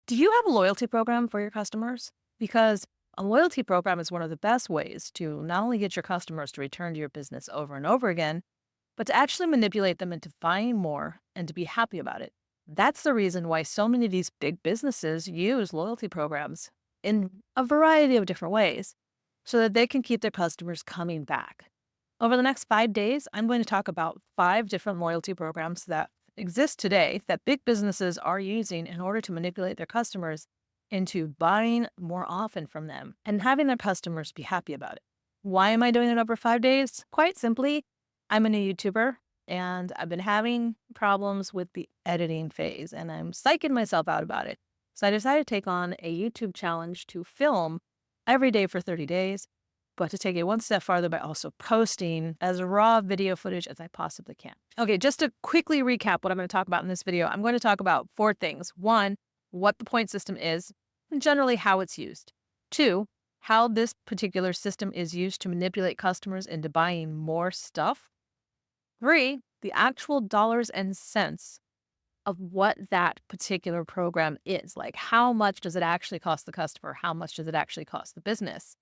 Do you have a loyalty program for your customers? Because a loyalty program is one of the best ways to not only get your customers to return to your business over and over again, but to actually manipulate them into buying more and to be happy about it. That's the reason why so many of these big businesses use loyalty programs in a variety of different ways so that they can keep their customers coming back. Over the next 5 days, I'm going to talk about 5 different loyalty programs that exist today that big businesses are using in order to manipulate their customers into buying more often from them and having their customers be happy about it. Why am I doing it over 5 days? Quite simply, I'm a new YouTuber and I've been having problems with the editing phase and I'm psyching myself out about it. So I decided to take on a YouTube challenge to film every day for 30 days, but to take it one step farther by also posting as raw video footage as I possibly can. Okay, just to quickly recap what I'm going to talk about in this video, I'm going to talk about 4 things. 1, what the point system is, and generally how it's used. 2, how this particular system is used to manipulate customers into buying more stuff. 3, the actual dollars and cents of what that particular program is. Like, how much does it actually cost the customer? How much does it actually cost the business?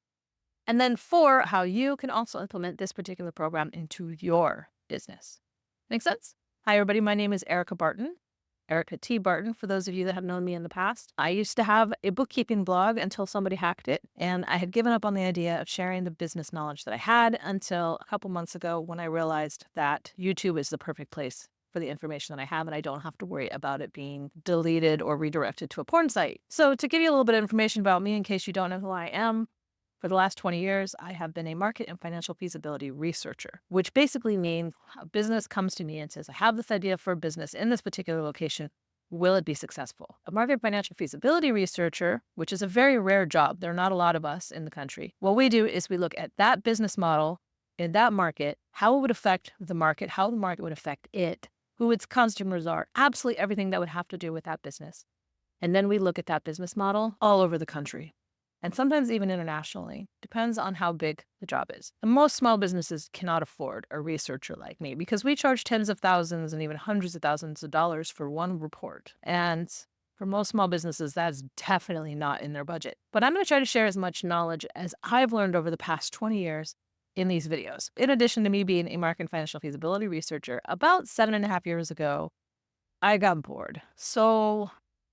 And then 4, how you can also implement this particular program into your business. Make sense? Hi, everybody. My name is Erica Barton. Erica T. Barton, for those of you that have known me in the past. I used to have a bookkeeping blog until somebody hacked it, and I had given up on the idea of sharing the business knowledge that I had until a couple months ago when I realized that YouTube is the perfect place for the information that I have, and I don't have to worry about it being deleted or redirected to a porn site. So to give you a little bit of information about me in case you don't know who I am, for the last 20 years, I have been a market and financial feasibility researcher, which basically means a business comes to me and says, I have this idea for a business in this particular location. Will it be successful? A market financial feasibility researcher, which is a very rare job, there are not a lot of us in the country. What we do is we look at that business model in that market, how it would affect the market, how the market would affect it, who its customers are, absolutely everything that would have to do with that business. And then we look at that business model all over the country, and sometimes even internationally. Depends on how big the job is. And most small businesses cannot afford a researcher like me because we charge tens of thousands and even hundreds of thousands of dollars for one report. And for most small businesses, that's definitely not in their budget. But I'm going to try to share as much knowledge as I've learned over the past 20 years in these videos. In addition to me being a market and financial feasibility researcher, about 7.5 years ago, I got bored. So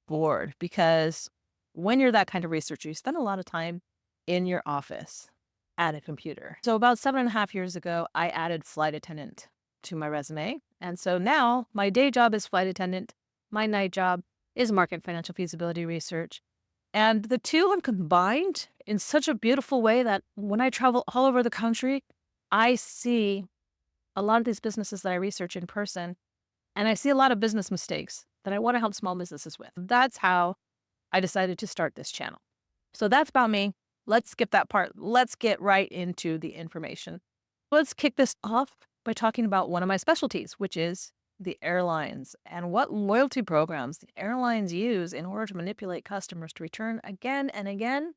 bored because when you're that kind of researcher, you spend a lot of time in your office at a computer. So about 7.5 years ago, I added flight attendant to my resume. And so now my day job is flight attendant. My night job is market financial feasibility research. And the two are combined in such a beautiful way that when I travel all over the country, I see a lot of these businesses that I research in person, and I see a lot of business mistakes that I want to help small businesses with. That's how I decided to start this channel. So that's about me. Let's skip that part. Let's get right into the information. Let's kick this off by talking about one of my specialties, which is the airlines and what loyalty programs the airlines use in order to manipulate customers to return again and again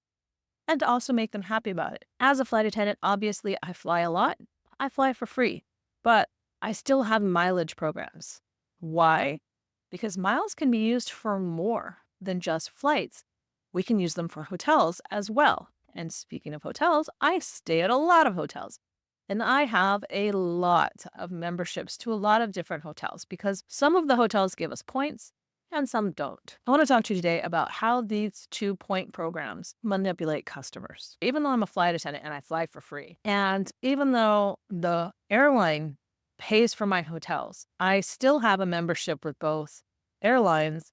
and to also make them happy about it. As a flight attendant, obviously I fly a lot. I fly for free, but I still have mileage programs. Why? Because miles can be used for more than just flights. We can use them for hotels as well. And speaking of hotels, I stay at a lot of hotels. And I have a lot of memberships to a lot of different hotels because some of the hotels give us points and some don't. I want to talk to you today about how these 2-point programs manipulate customers. Even though I'm a flight attendant and I fly for free, and even though the airline pays for my hotels, I still have a membership with both airlines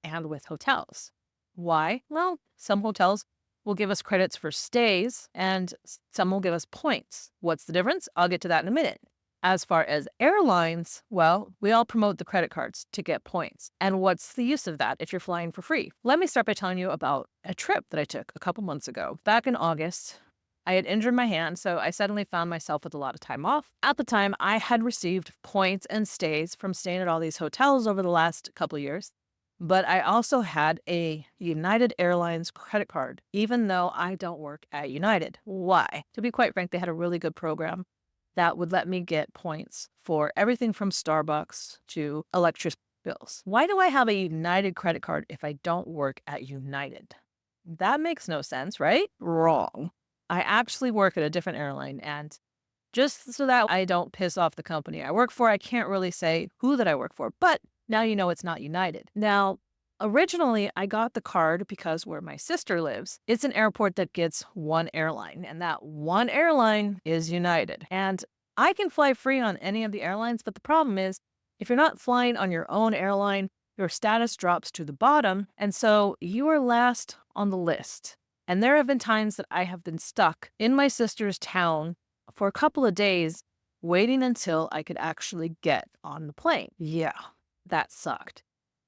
and with hotels. Why? Well, some hotels will give us credits for stays and some will give us points. What's the difference? I'll get to that in a minute. As far as airlines, well, we all promote the credit cards to get points. And what's the use of that if you're flying for free? Let me start by telling you about a trip that I took a couple months ago. Back in August, I had injured my hand, so I suddenly found myself with a lot of time off. At the time, I had received points and stays from staying at all these hotels over the last couple years. But I also had a United Airlines credit card, even though I don't work at United. Why? To be quite frank, they had a really good program that would let me get points for everything from Starbucks to electric bills. Why do I have a United credit card if I don't work at United? That makes no sense, right? Wrong. I actually work at a different airline, and just so that I don't piss off the company I work for, I can't really say who that I work for, but now you know it's not United. Now, originally, I got the card because where my sister lives, it's an airport that gets one airline, and that one airline is United. And I can fly free on any of the airlines, but the problem is if you're not flying on your own airline, your status drops to the bottom, and so you are last on the list. And there have been times that I have been stuck in my sister's town for a couple of days waiting until I could actually get on the plane. Yeah, that sucked.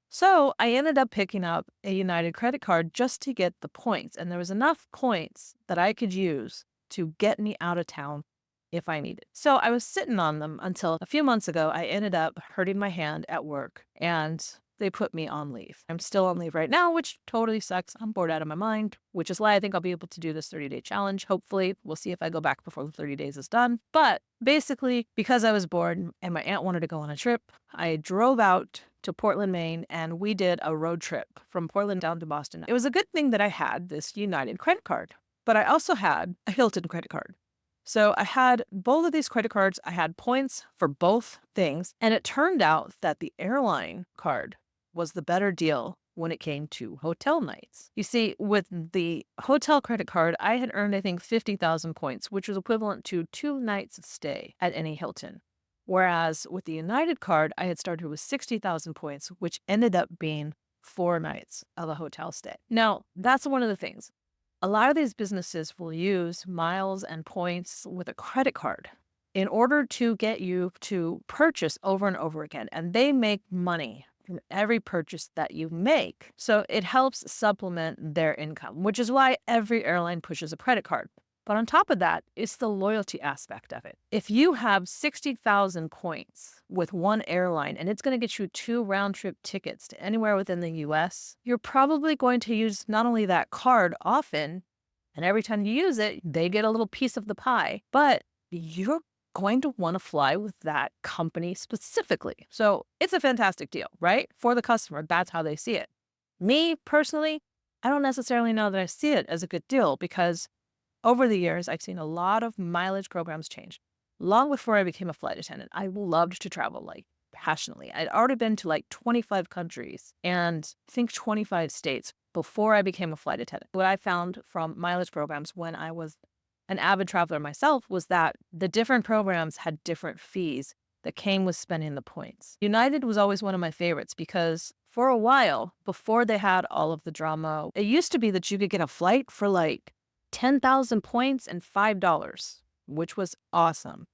So I ended up picking up a United credit card just to get the points. And there was enough points that I could use to get me out of town if I needed. So I was sitting on them until a few months ago, I ended up hurting my hand at work and they put me on leave. I'm still on leave right now, which totally sucks. I'm bored out of my mind, which is why I think I'll be able to do this 30-day challenge. Hopefully, we'll see if I go back before the 30 days is done. But basically, because I was bored and my aunt wanted to go on a trip, I drove out to Portland, Maine, and we did a road trip from Portland down to Boston. It was a good thing that I had this United credit card, but I also had a Hilton credit card. So I had both of these credit cards. I had points for both things. And it turned out that the airline card was the better deal when it came to hotel nights. You see, with the hotel credit card, I had earned, I think, 50,000 points, which was equivalent to 2 nights of stay at any Hilton. Whereas with the United card, I had started with 60,000 points, which ended up being 4 nights of a hotel stay. Now, that's one of the things. A lot of these businesses will use miles and points with a credit card in order to get you to purchase over and over again. And they make money from every purchase that you make. So it helps supplement their income, which is why every airline pushes a credit card. But on top of that, it's the loyalty aspect of it. If you have 60,000 points with one airline and it's going to get you 2 round-trip tickets to anywhere within the US, you're probably going to use not only that card often, and every time you use it, they get a little piece of the pie, but you're going to want to fly with that company specifically. So it's a fantastic deal, right? For the customer, that's how they see it. Me, personally, I don't necessarily know that I see it as a good deal because over the years, I've seen a lot of mileage programs change. Long before I became a flight attendant, I loved to travel like passionately. I'd already been to like 25 countries and I think 25 states before I became a flight attendant. What I found from mileage programs when I was an avid traveler myself was that the different programs had different fees that came with spending the points. United was always one of my favorites because for a while, before they had all of the drama, it used to be that you could get a flight for like 10,000 points and $5, which was awesome.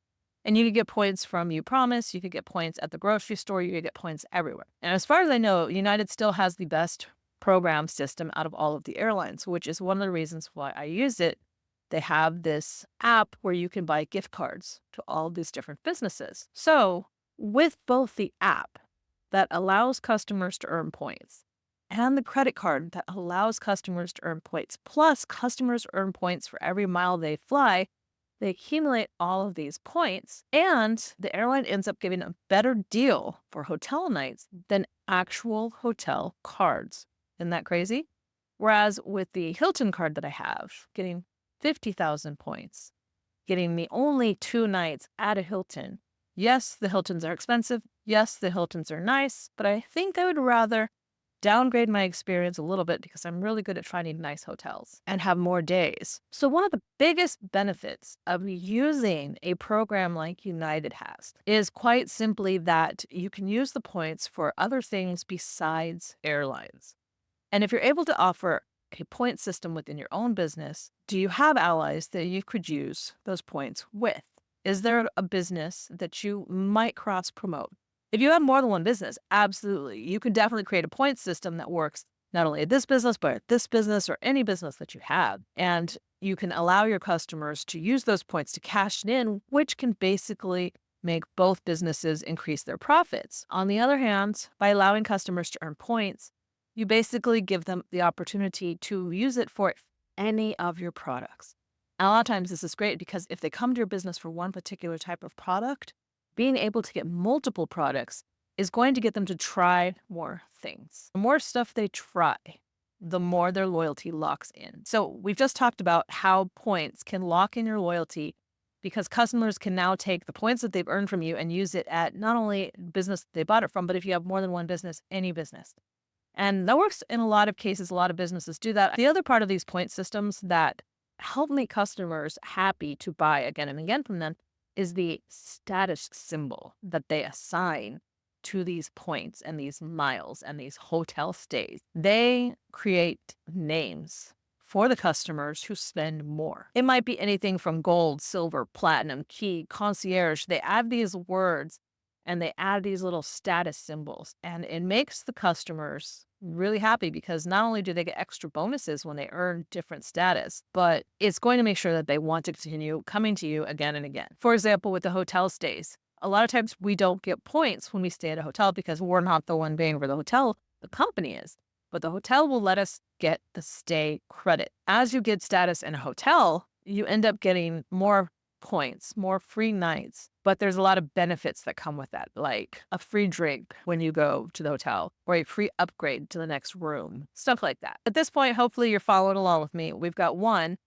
And you could get points from You Promise, you could get points at the grocery store, you could get points everywhere. And as far as I know, United still has the best program system out of all of the airlines, which is one of the reasons why I use it. They have this app where you can buy gift cards to all these different businesses. So with both the app that allows customers to earn points and the credit card that allows customers to earn points, plus customers earn points for every mile they fly, they accumulate all of these points, and the airline ends up giving a better deal for hotel nights than actual hotel cards. Isn't that crazy? Whereas with the Hilton card that I have, getting 50,000 points, getting me only 2 nights at a Hilton. Yes, the Hiltons are expensive. Yes, the Hiltons are nice, but I think I would rather downgrade my experience a little bit because I'm really good at finding nice hotels and have more days. So one of the biggest benefits of using a program like United has is quite simply that you can use the points for other things besides airlines. And if you're able to offer a point system within your own business, do you have allies that you could use those points with? Is there a business that you might cross promote? If you have more than one business, absolutely. You can definitely create a point system that works not only at this business, but at this business or any business that you have. And you can allow your customers to use those points to cash it in, which can basically make both businesses increase their profits. On the other hand, by allowing customers to earn points, you basically give them the opportunity to use it for any of your products. And a lot of times this is great because if they come to your business for one particular type of product, being able to get multiple products is going to get them to try more things. The more stuff they try, the more their loyalty locks in. So we've just talked about how points can lock in your loyalty because customers can now take the points that they've earned from you and use it at not only business they bought it from, but if you have more than one business, any business. And that works in a lot of cases. A lot of businesses do that. The other part of these point systems that help make customers happy to buy again and again from them is the status symbol that they assign to these points and these miles and these hotel stays. They create names for the customers who spend more. It might be anything from gold, silver, platinum, key, concierge. They add these words and they add these little status symbols, and it makes the customers really happy because not only do they get extra bonuses when they earn different status, but it's going to make sure that they want to continue coming to you again and again. For example, with the hotel stays, a lot of times we don't get points when we stay at a hotel because we're not the one paying for the hotel, the company is. But the hotel will let us get the stay credit. As you get status in a hotel, you end up getting more points, more free nights. But there's a lot of benefits that come with that, like a free drink when you go to the hotel or a free upgrade to the next room, stuff like that. At this point, hopefully you're following along with me. We've got one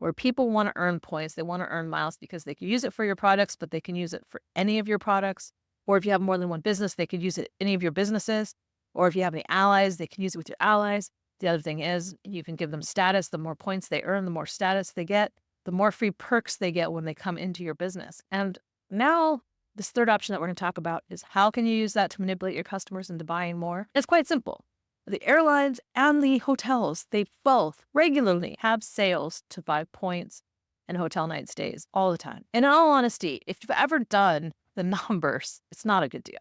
where people want to earn points. They want to earn miles because they can use it for your products, but they can use it for any of your products. Or if you have more than one business, they could use it any of your businesses. Or if you have any allies, they can use it with your allies. The other thing is you can give them status. The more points they earn, the more status they get, the more free perks they get when they come into your business. And now, this third option that we're going to talk about is how can you use that to manipulate your customers into buying more? It's quite simple. The airlines and the hotels, they both regularly have sales to buy points and hotel night stays all the time. And in all honesty, if you've ever done the numbers, it's not a good deal.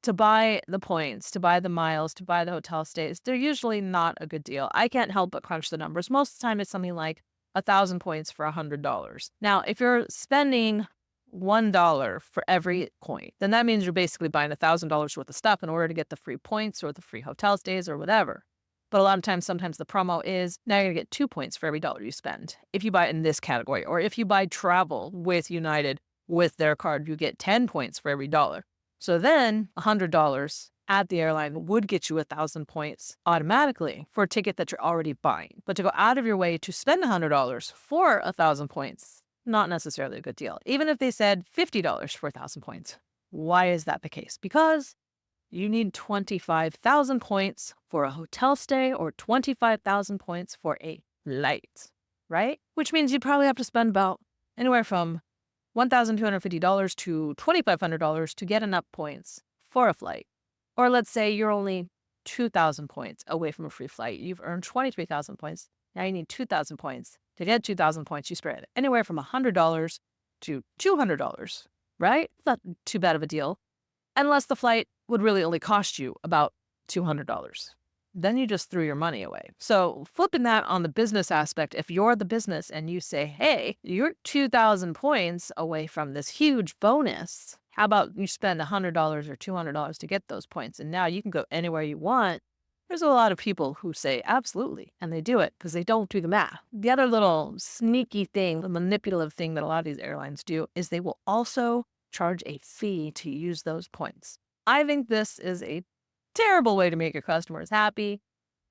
To buy the points, to buy the miles, to buy the hotel stays, they're usually not a good deal. I can't help but crunch the numbers. Most of the time, it's something like 1,000 points for $100. Now, if you're spending $1 for every coin, then that means you're basically buying $1,000 worth of stuff in order to get the free points or the free hotel stays or whatever. But a lot of times, sometimes the promo is now you're going to get 2 points for every dollar you spend. If you buy it in this category, or if you buy travel with United with their card, you get 10 points for every dollar. So then $100 at the airline would get you 1,000 points automatically for a ticket that you're already buying. But to go out of your way to spend $100 for 1,000 points, not necessarily a good deal. Even if they said $50 for 1,000 points. Why is that the case? Because you need 25,000 points for a hotel stay or 25,000 points for a flight, right? Which means you'd probably have to spend about anywhere from $1,250 to $2,500 to get enough points for a flight. Or let's say you're only 2,000 points away from a free flight. You've earned 23,000 points. Now you need 2,000 points. To get 2,000 points, you spread anywhere from $100 to $200, right? It's not too bad of a deal. Unless the flight would really only cost you about $200. Then you just threw your money away. So flipping that on the business aspect, if you're the business and you say, hey, you're 2,000 points away from this huge bonus, how about you spend $100 or $200 to get those points? And now you can go anywhere you want. There's a lot of people who say absolutely, and they do it because they don't do the math. The other little sneaky thing, the manipulative thing that a lot of these airlines do is they will also charge a fee to use those points. I think this is a terrible way to make your customers happy,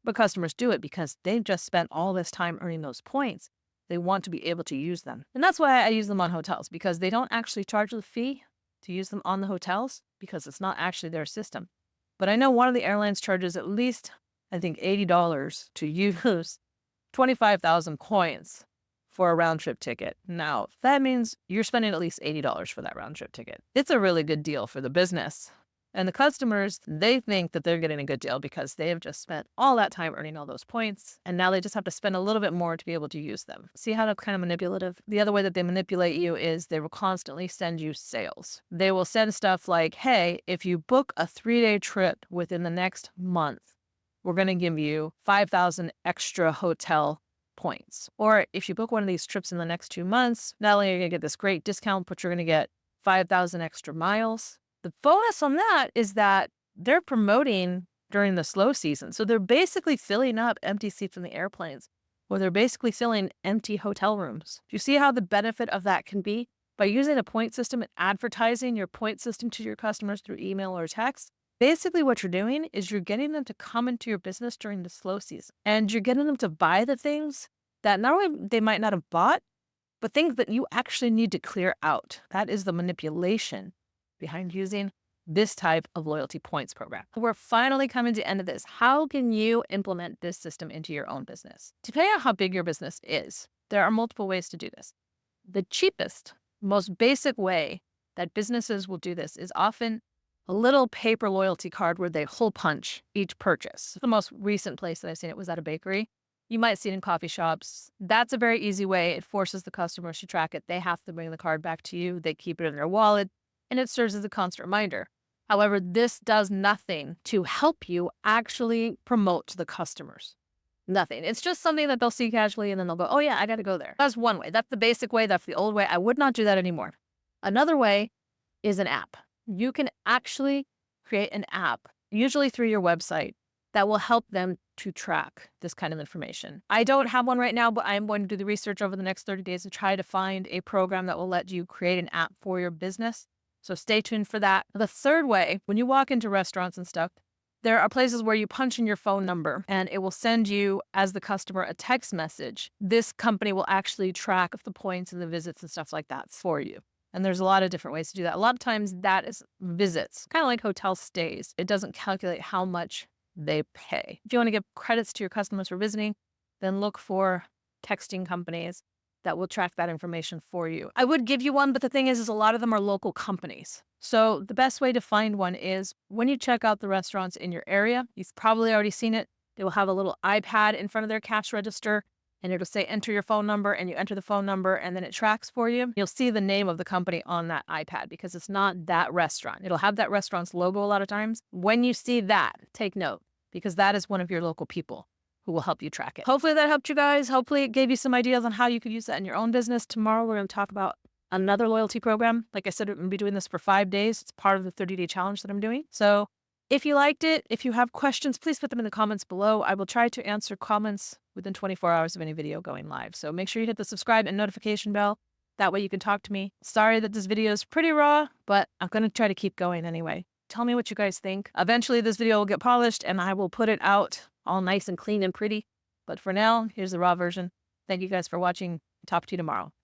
but customers do it because they've just spent all this time earning those points. They want to be able to use them. And that's why I use them on hotels, because they don't actually charge the fee to use them on the hotels because it's not actually their system. But I know one of the airlines charges at least, I think, $80 to use 25,000 coins for a round trip ticket. Now, that means you're spending at least $80 for that round trip ticket. It's a really good deal for the business. And the customers, they think that they're getting a good deal because they have just spent all that time earning all those points. And now they just have to spend a little bit more to be able to use them. See how that's kind of manipulative? The other way that they manipulate you is they will constantly send you sales. They will send stuff like, hey, if you book a 3-day trip within the next month, we're going to give you 5,000 extra hotel points. Or if you book one of these trips in the next 2 months, not only are you going to get this great discount, but you're going to get 5,000 extra miles. The bonus on that is that they're promoting during the slow season. So they're basically filling up empty seats in the airplanes, or they're basically filling empty hotel rooms. Do you see how the benefit of that can be? By using a point system and advertising your point system to your customers through email or text, Basically, what you're doing is you're getting them to come into your business during the slow season, and you're getting them to buy the things that not only they might not have bought, but things that you actually need to clear out. That is the manipulation behind using this type of loyalty points program. We're finally coming to the end of this. How can you implement this system into your own business? Depending on how big your business is, there are multiple ways to do this. The cheapest, most basic way that businesses will do this is often a little paper loyalty card where they hole punch each purchase. The most recent place that I've seen it was at a bakery. You might see it in coffee shops. That's a very easy way. It forces the customers to track it. They have to bring the card back to you. They keep it in their wallet, and it serves as a constant reminder. However, this does nothing to help you actually promote to the customers. Nothing. It's just something that they'll see casually, and then they'll go, oh yeah, I got to go there. That's one way. That's the basic way. That's the old way. I would not do that anymore. Another way is an app. You can actually create an app, usually through your website, that will help them to track this kind of information. I don't have one right now, but I'm going to do the research over the next 30 days to try to find a program that will let you create an app for your business. So stay tuned for that. The third way, when you walk into restaurants and stuff, there are places where you punch in your phone number and it will send you, as the customer, a text message. This company will actually track the points and the visits and stuff like that for you. And there's a lot of different ways to do that. A lot of times that is visits, kind of like hotel stays. It doesn't calculate how much they pay. If you want to give credits to your customers for visiting, then look for texting companies that will track that information for you. I would give you one, but the thing is a lot of them are local companies. So the best way to find one is when you check out the restaurants in your area, you've probably already seen it. They will have a little iPad in front of their cash register, and it'll say enter your phone number, and you enter the phone number, and then it tracks for you. You'll see the name of the company on that iPad because it's not that restaurant. It'll have that restaurant's logo a lot of times. When you see that, take note, because that is one of your local people who will help you track it. Hopefully that helped you guys. Hopefully it gave you some ideas on how you could use that in your own business. Tomorrow we're going to talk about another loyalty program. Like I said, I'm going to be doing this for 5 days. It's part of the 30-day challenge that I'm doing. So if you liked it, if you have questions, please put them in the comments below. I will try to answer comments within 24 hours of any video going live. So make sure you hit the subscribe and notification bell. That way you can talk to me. Sorry that this video is pretty raw, but I'm going to try to keep going anyway. Tell me what you guys think. Eventually this video will get polished and I will put it out all nice and clean and pretty. But for now, here's the raw version. Thank you guys for watching. Talk to you tomorrow.